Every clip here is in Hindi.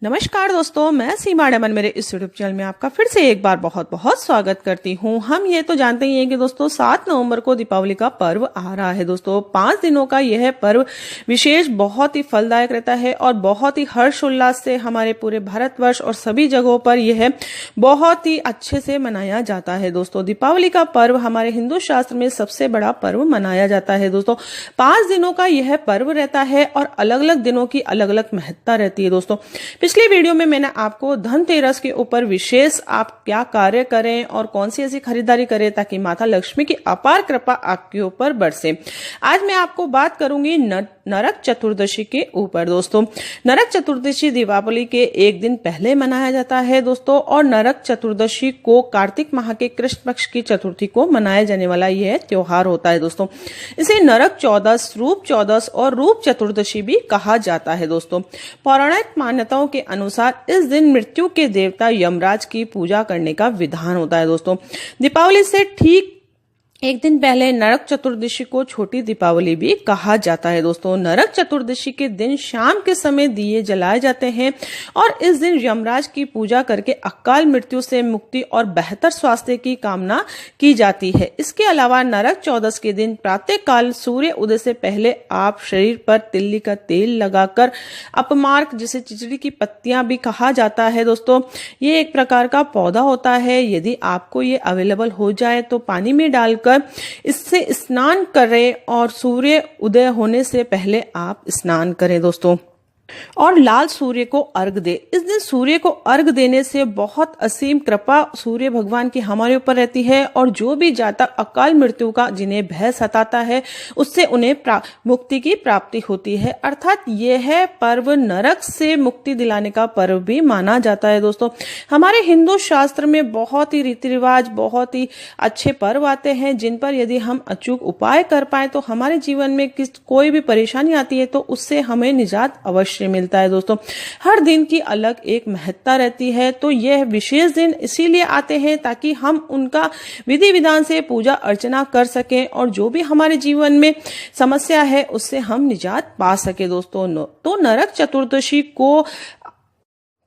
नमस्कार दोस्तों, मैं सीमा डमन मेरे इस यूट्यूब चैनल में आपका फिर से एक बार बहुत बहुत स्वागत करती हूँ। हम ये तो जानते ही हैं कि दोस्तों 7 नवंबर को दीपावली का पर्व आ रहा है। दोस्तों 5 दिनों का यह पर्व विशेष बहुत ही फलदायक रहता है और बहुत ही हर्षोल्लास से हमारे पूरे भारतवर्ष और सभी जगहों पर यह बहुत ही अच्छे से मनाया जाता है। दोस्तों दीपावली का पर्व हमारे हिंदू शास्त्र में सबसे बड़ा पर्व मनाया जाता है। दोस्तों 5 दिनों का यह पर्व रहता है और अलग अलग दिनों की अलग अलग महत्ता रहती है। दोस्तों पिछली वीडियो में मैंने आपको धनतेरस के ऊपर विशेष आप क्या कार्य करें और कौन सी ऐसी खरीदारी करें ताकि माता लक्ष्मी की अपार कृपा आपके ऊपर बरसे। आज मैं आपको बात करूंगी नरक चतुर्दशी के ऊपर। दोस्तों नरक चतुर्दशी दीपावली के एक दिन पहले मनाया जाता है दोस्तों, और नरक चतुर्दशी को कार्तिक माह के कृष्ण पक्ष की चतुर्थी को मनाया जाने वाला यह त्योहार होता है। दोस्तों इसे नरक चौदस, रूप चौदस और रूप चतुर्दशी भी कहा जाता है। दोस्तों पौराणिक मान्यताओं के अनुसार इस दिन मृत्यु के देवता यमराज की पूजा करने का विधान होता है। दोस्तों दीपावली से ठीक एक दिन पहले नरक चतुर्दशी को छोटी दीपावली भी कहा जाता है। दोस्तों नरक चतुर्दशी के दिन शाम के समय दिए जलाए जाते हैं और इस दिन यमराज की पूजा करके अकाल मृत्यु से मुक्ति और बेहतर स्वास्थ्य की कामना की जाती है। इसके अलावा नरक चौदस के दिन प्रातः काल सूर्य उदय से पहले आप शरीर पर तिल्ली का तेल लगाकर अपमार्क, जिसे चिचड़ी की पत्तियां भी कहा जाता है दोस्तों, ये एक प्रकार का पौधा होता है। यदि आपको ये अवेलेबल हो जाए तो पानी में डालकर इससे स्नान करें और सूर्य उदय होने से पहले आप स्नान करें दोस्तों, और लाल सूर्य को अर्घ दे। इस दिन सूर्य को अर्घ देने से बहुत असीम कृपा सूर्य भगवान की हमारे ऊपर रहती है और जो भी जातक अकाल मृत्यु का जिन्हें भय सताता है उससे उन्हें मुक्ति की प्राप्ति होती है। अर्थात यह पर्व नरक से मुक्ति दिलाने का पर्व भी माना जाता है। दोस्तों हमारे हिंदू शास्त्र में बहुत ही रीति रिवाज, बहुत ही अच्छे पर्व आते हैं जिन पर यदि हम अचूक उपाय कर पाए तो हमारे जीवन में कोई भी परेशानी आती है तो उससे हमें निजात अवश्य मिलता है। दोस्तों हर दिन की अलग एक महत्ता रहती है, तो यह विशेष दिन इसीलिए आते हैं ताकि हम उनका विधि विधान से पूजा अर्चना कर सकें और जो भी हमारे जीवन में समस्या है उससे हम निजात पा सके। दोस्तों तो नरक चतुर्दशी को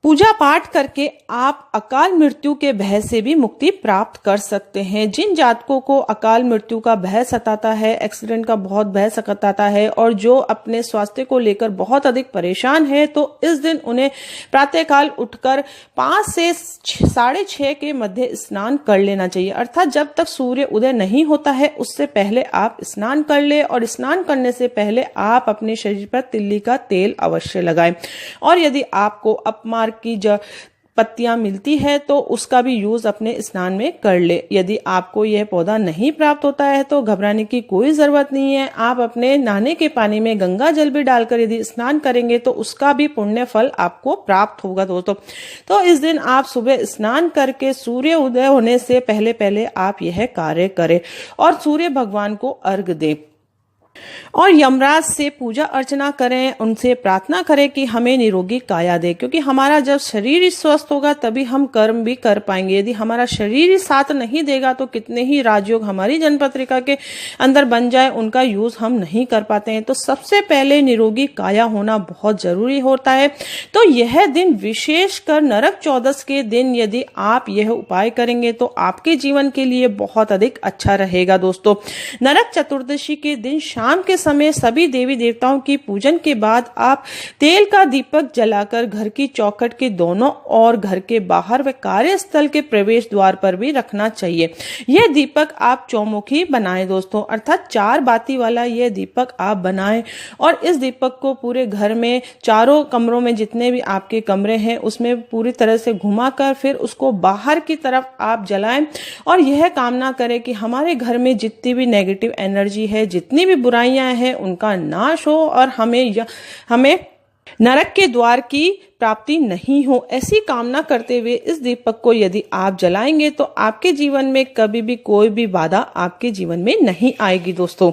पूजा पाठ करके आप अकाल मृत्यु के भय से भी मुक्ति प्राप्त कर सकते हैं। जिन जातकों को अकाल मृत्यु का भय सताता है, एक्सीडेंट का बहुत भय सताता है और जो अपने स्वास्थ्य को लेकर बहुत अधिक परेशान है, तो इस दिन उन्हें प्रातःकाल उठकर 5 से 6:30 के मध्य स्नान कर लेना चाहिए। अर्थात जब तक सूर्य उदय नहीं होता है उससे पहले आप स्नान कर ले, और स्नान करने से पहले आप अपने शरीर पर तिल्ली का तेल अवश्य लगाएं। और यदि आपको अपमार्क की पत्तियां मिलती है तो उसका भी यूज अपने स्नान में कर ले। यदि आपको यह पौधा नहीं प्राप्त होता है तो घबराने की कोई जरूरत नहीं है। आप अपने नहाने के पानी में गंगा जल भी डालकर यदि स्नान करेंगे तो उसका भी पुण्य फल आपको प्राप्त होगा। दोस्तों तो इस दिन आप सुबह स्नान करके सूर्य उदय होने से पहले पहले आप यह कार्य करें और सूर्य भगवान को अर्घ दें और यमराज से पूजा अर्चना करें, उनसे प्रार्थना करें कि हमें निरोगी काया दे, क्योंकि हमारा जब शरीर ही स्वस्थ होगा तभी हम कर्म भी कर पाएंगे। यदि हमारा शरीर ही साथ नहीं देगा तो कितने ही राजयोग हमारी जन्मपत्रिका के अंदर बन जाए उनका यूज हम नहीं कर पाते हैं। तो सबसे पहले निरोगी काया होना बहुत जरूरी होता है। तो यह दिन विशेषकर नरक चौदस के दिन यदि आप यह उपाय करेंगे तो आपके जीवन के लिए बहुत अधिक अच्छा रहेगा। दोस्तों नरक चतुर्दशी के दिन शाम के समय सभी देवी देवताओं की पूजन के बाद आप तेल का दीपक जलाकर घर की चौखट के दोनों और घर के बाहर व कार्यस्थल के प्रवेश द्वार पर भी रखना चाहिए। यह दीपक आप चौमुखी बनाएं दोस्तों, अर्थात 4 बाती वाला यह दीपक आप बनाएं और इस दीपक को पूरे घर में चारों कमरों में जितने भी आपके कमरे हैं उसमें पूरी तरह से घुमाकर फिर उसको बाहर की तरफ आप जलाएं और यह कामना करें कि हमारे घर में जितनी भी नेगेटिव एनर्जी है, जितनी भी बुराइयां हैं, उनका नाश हो और हमें नरक के द्वार की प्राप्ति नहीं हो। ऐसी कामना करते हुए इस दीपक को यदि आप जलाएंगे तो आपके जीवन में कभी भी कोई भी बाधा आपके जीवन में नहीं आएगी। दोस्तों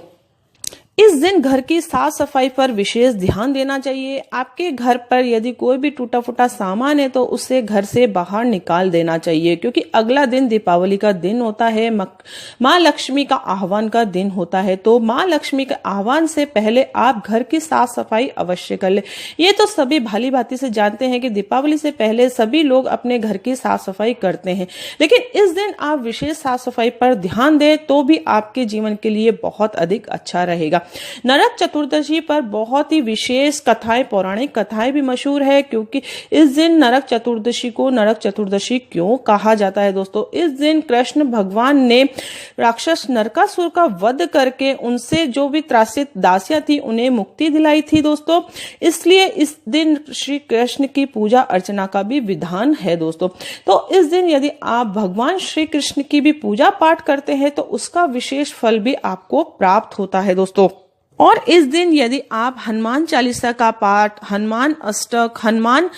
इस दिन घर की साफ सफाई पर विशेष ध्यान देना चाहिए। आपके घर पर यदि कोई भी टूटा फूटा सामान है तो उसे घर से बाहर निकाल देना चाहिए, क्योंकि अगला दिन दीपावली का दिन होता है, माँ लक्ष्मी का आह्वान का दिन होता है। तो माँ लक्ष्मी के आह्वान से पहले आप घर की साफ सफाई अवश्य कर ले। ये तो सभी भली भांति से जानते हैं कि दीपावली से पहले सभी लोग अपने घर की साफ सफाई करते हैं, लेकिन इस दिन आप विशेष साफ सफाई पर ध्यान दें तो भी आपके जीवन के लिए बहुत अधिक अच्छा रहेगा। नरक चतुर्दशी पर बहुत ही विशेष कथाएं, पौराणिक कथाएं भी मशहूर है, क्योंकि इस दिन नरक चतुर्दशी को नरक चतुर्दशी क्यों कहा जाता है दोस्तों। इस दिन कृष्ण भगवान ने राक्षस नरकासुर का वध करके उनसे जो भी त्रासित दासियां थी उन्हें मुक्ति दिलाई थी दोस्तों। इसलिए इस दिन श्री कृष्ण की पूजा अर्चना का भी विधान है दोस्तों। तो इस दिन यदि आप भगवान श्री कृष्ण की भी पूजा पाठ करते हैं तो उसका विशेष फल भी आपको प्राप्त होता है दोस्तों। और इस दिन यदि आप हनुमान चालीसा का पाठ, हनुमान अष्टक, हनुमान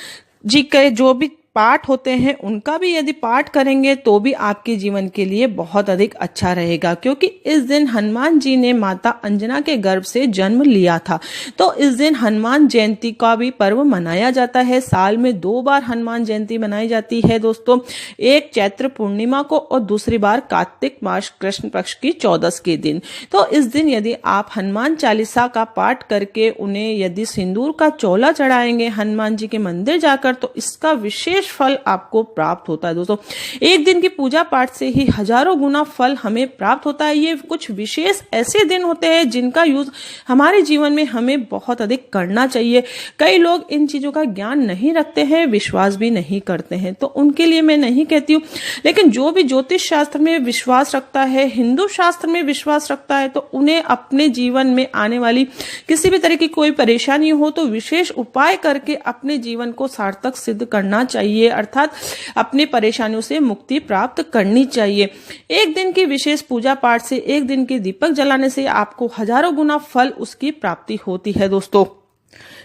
जी के जो भी पाठ होते हैं उनका भी यदि पाठ करेंगे तो भी आपके जीवन के लिए बहुत अधिक अच्छा रहेगा, क्योंकि इस दिन हनुमान जी ने माता अंजना के गर्भ से जन्म लिया था। तो इस दिन हनुमान जयंती का भी पर्व मनाया जाता है। साल में 2 बार हनुमान जयंती मनाई जाती है दोस्तों, एक चैत्र पूर्णिमा को और दूसरी बार कार्तिक मास कृष्ण पक्ष की 14 के दिन। तो इस दिन यदि आप हनुमान चालीसा का पाठ करके उन्हें यदि सिंदूर का चोला चढ़ाएंगे हनुमान जी के मंदिर जाकर तो इसका विशेष फल आपको प्राप्त होता है दोस्तों। एक दिन की पूजा पाठ से ही हजारों गुना फल हमें प्राप्त होता है। ये कुछ विशेष ऐसे दिन होते हैं जिनका यूज हमारे जीवन में हमें बहुत अधिक करना चाहिए। कई लोग इन चीजों का ज्ञान नहीं रखते हैं, विश्वास भी नहीं करते हैं, तो उनके लिए मैं नहीं कहती हूँ। लेकिन जो भी ज्योतिष शास्त्र में विश्वास रखता है, हिंदू शास्त्र में विश्वास रखता है, तो उन्हें अपने जीवन में आने वाली किसी भी तरह की कोई परेशानी हो तो विशेष उपाय करके अपने जीवन को सार्थक सिद्ध करना चाहिए, अर्थात अपनी परेशानियों से मुक्ति प्राप्त करनी चाहिए। एक दिन की विशेष पूजा पाठ से, एक दिन के दीपक जलाने से आपको हजारों गुना फल उसकी प्राप्ति होती है दोस्तों।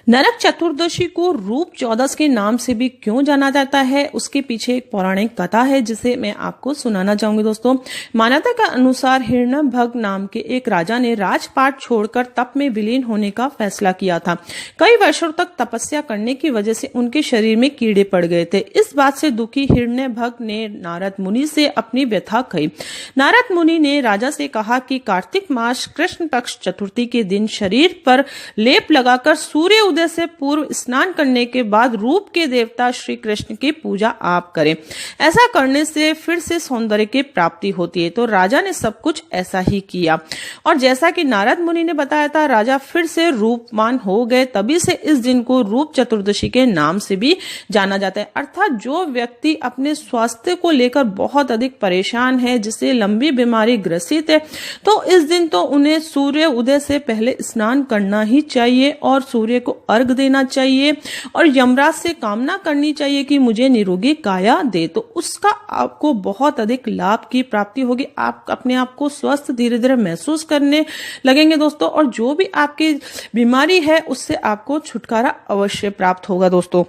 नरक चतुर्दशी को रूप 14 के नाम से भी क्यों जाना जाता है, उसके पीछे एक पौराणिक कथा है जिसे मैं आपको सुनाना चाहूंगी दोस्तों। मान्यता के अनुसार हिरण्यभग नाम के एक राजा ने राजपाट छोड़कर तप में विलीन होने का फैसला किया था। कई वर्षों तक तपस्या करने की वजह से उनके शरीर में कीड़े पड़ गए थे। इस बात से दुखी हिरण्यभग ने नारद मुनि से अपनी व्यथा कही। नारद मुनि ने राजा से कहा कि कार्तिक मास कृष्ण पक्ष चतुर्थी के दिन शरीर पर लेप लगाकर सूर्य उदय से पूर्व स्नान करने के बाद रूप के देवता श्री कृष्ण की पूजा आप करें। ऐसा करने से फिर से सौंदर्य की प्राप्ति होती है। तो राजा ने सब कुछ ऐसा ही किया और जैसा कि नारद मुनि ने बताया था, राजा फिर से रूपवान हो गए। तभी से इस दिन को रूप चतुर्दशी के नाम से भी जाना जाता है। अर्थात जो व्यक्ति अपने स्वास्थ्य को लेकर बहुत अधिक परेशान है, जिसे लंबी बीमारी ग्रसित है, तो इस दिन तो उन्हें सूर्य उदय से पहले स्नान करना ही चाहिए और सूर्य को अर्घ देना चाहिए और यमराज से कामना करनी चाहिए कि मुझे निरोगी काया दे। तो उसका आपको बहुत अधिक लाभ की प्राप्ति होगी। आप अपने आप को स्वस्थ धीरे धीरे महसूस करने लगेंगे दोस्तों, और जो भी आपकी बीमारी है उससे आपको छुटकारा अवश्य प्राप्त होगा दोस्तों।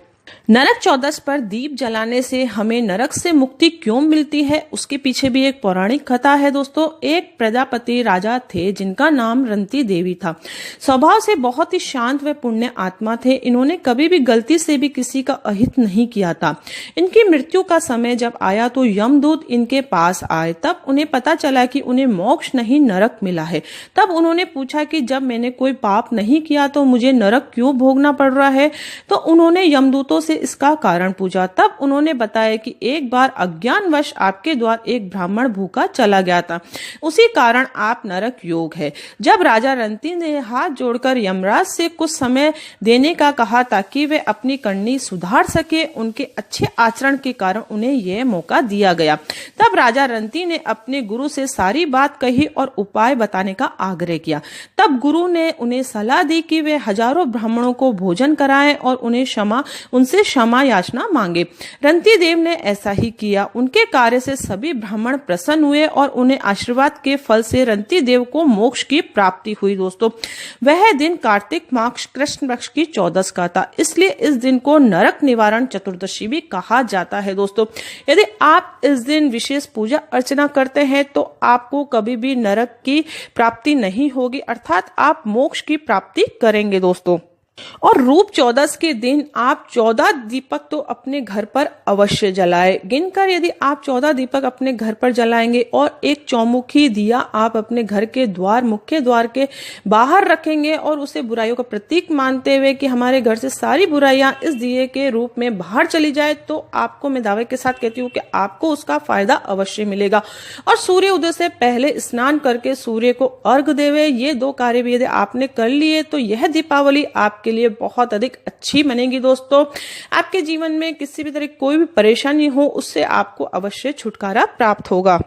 नरक 14 पर दीप जलाने से हमें नरक से मुक्ति क्यों मिलती है, उसके पीछे भी एक पौराणिक कथा है दोस्तों। एक प्रजापति राजा थे जिनका नाम रंती देवी था। स्वभाव से बहुत ही शांत व पुण्य आत्मा थे। इन्होंने कभी भी गलती से भी किसी का अहित नहीं किया था। इनकी मृत्यु का समय जब आया तो यमदूत इनके पास आए। तब उन्हें पता चला कि उन्हें मोक्ष नहीं नरक मिला है। तब उन्होंने पूछा कि जब मैंने कोई पाप नहीं किया तो मुझे नरक क्यों भोगना पड़ रहा है। तो उन्होंने यमदूतों से इसका कारण पूछा। तब उन्होंने बताया कि एक बार अज्ञानवश आपके द्वार एक ब्राह्मण भूखा चला गया था, उसी कारण आप नरक योग है। जब राजा रंती ने हाथ जोड़कर यमराज से कुछ समय देने का कहा ताकि वे अपनी करनी सुधार सके, उनके अच्छे आचरण के कारण उन्हें यह मौका दिया गया। तब राजा रंती ने अपने गुरु से सारी बात कही और उपाय बताने का आग्रह किया। तब गुरु ने उन्हें सलाह दी कि वे हजारों ब्राह्मणों को भोजन कराएं और उन्हें क्षमा उनसे क्षमा याचना मांगे। रंती देव ने ऐसा ही किया। उनके कार्य से सभी ब्राह्मण प्रसन्न हुए और उन्हें आशीर्वाद के फल से रंती देव को मोक्ष की प्राप्ति हुई। दोस्तों, वह दिन कार्तिक मास कृष्ण पक्ष की 14 का था, इसलिए इस दिन को नरक निवारण चतुर्दशी भी कहा जाता है। दोस्तों, यदि आप इस दिन विशेष पूजा अर्चना करते हैं तो आपको कभी भी नरक की प्राप्ति नहीं होगी, अर्थात आप मोक्ष की प्राप्ति करेंगे। दोस्तों, और रूप 14 के दिन आप 14 दीपक तो अपने घर पर अवश्य जलाएं। गिनकर यदि आप 14 दीपक अपने घर पर जलाएंगे और एक चौमुखी दिया आप अपने घर के द्वार मुख्य द्वार के बाहर रखेंगे और उसे बुराइयों का प्रतीक मानते हुए कि हमारे घर से सारी बुराइयां इस दिए के रूप में बाहर चली जाए, तो आपको मैं दावे के साथ कहती हूँ कि आपको उसका फायदा अवश्य मिलेगा। और सूर्य उदय से पहले स्नान करके सूर्य को अर्घ देवे, ये 2 कार्य भी यदि आपने कर लिए तो यह दीपावली आपके लिए बहुत अधिक अच्छी बनेगी। दोस्तों, आपके जीवन में किसी भी तरह की कोई भी परेशानी हो उससे आपको अवश्य छुटकारा प्राप्त होगा।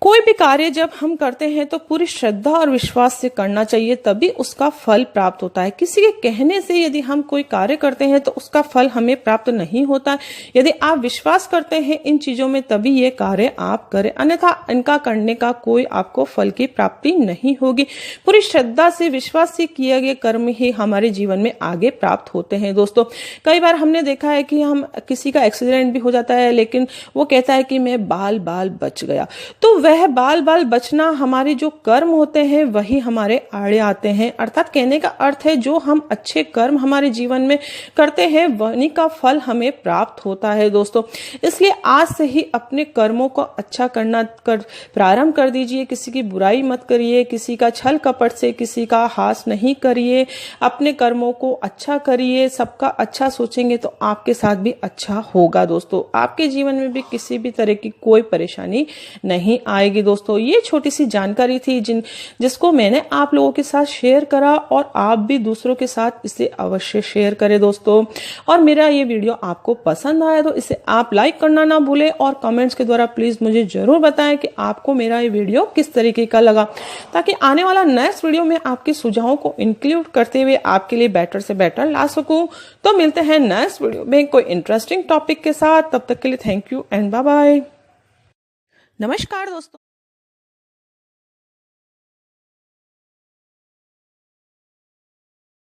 कोई भी कार्य जब हम करते हैं तो पूरी श्रद्धा और विश्वास से करना चाहिए, तभी उसका फल प्राप्त होता है। किसी के कहने से यदि हम कोई कार्य करते हैं तो उसका फल हमें प्राप्त नहीं होता। यदि आप विश्वास करते हैं इन चीजों में तभी ये कार्य आप करें, अन्यथा इनका करने का कोई आपको फल की प्राप्ति नहीं होगी। पूरी श्रद्धा से विश्वास से किए गए कर्म ही हमारे जीवन में आगे प्राप्त होते हैं। दोस्तों, कई बार हमने देखा है कि हम किसी का एक्सीडेंट भी हो जाता है, लेकिन वो कहता है कि मैं बाल बाल बच गया। तो वह बाल बाल बचना, हमारे जो कर्म होते हैं वही हमारे आड़े आते हैं। अर्थात कहने का अर्थ है जो हम अच्छे कर्म हमारे जीवन में करते हैं वही का फल हमें प्राप्त होता है। दोस्तों, इसलिए आज से ही अपने कर्मों को अच्छा करना प्रारंभ कर दीजिए। किसी की बुराई मत करिए, किसी का छल कपट से किसी का हास नहीं करिए, अपने कर्मों को अच्छा करिए। सबका अच्छा सोचेंगे तो आपके साथ भी अच्छा होगा। दोस्तों, आपके जीवन में भी किसी भी तरह की कोई परेशानी नहीं आएगी। दोस्तों, ये छोटी सी जानकारी थी जिसको मैंने आप लोगों के साथ शेयर करा, और आप भी दूसरों के साथ इसे अवश्य शेयर करें। दोस्तों, और मेरा ये वीडियो आपको पसंद आया तो इसे आप लाइक करना ना भूलें और कमेंट्स के द्वारा प्लीज मुझे जरूर बताएं कि आपको मेरा ये वीडियो किस तरीके का लगा, ताकि आने वाला नेक्स्ट वीडियो में आपके सुझावों को इंक्लूड करते हुए आपके लिए बेटर से बेटर ला सकूं। तो मिलते हैं नेक्स्ट वीडियो में कोई इंटरेस्टिंग टॉपिक के साथ। तब तक के लिए thank you and bye bye. नमस्कार दोस्तों।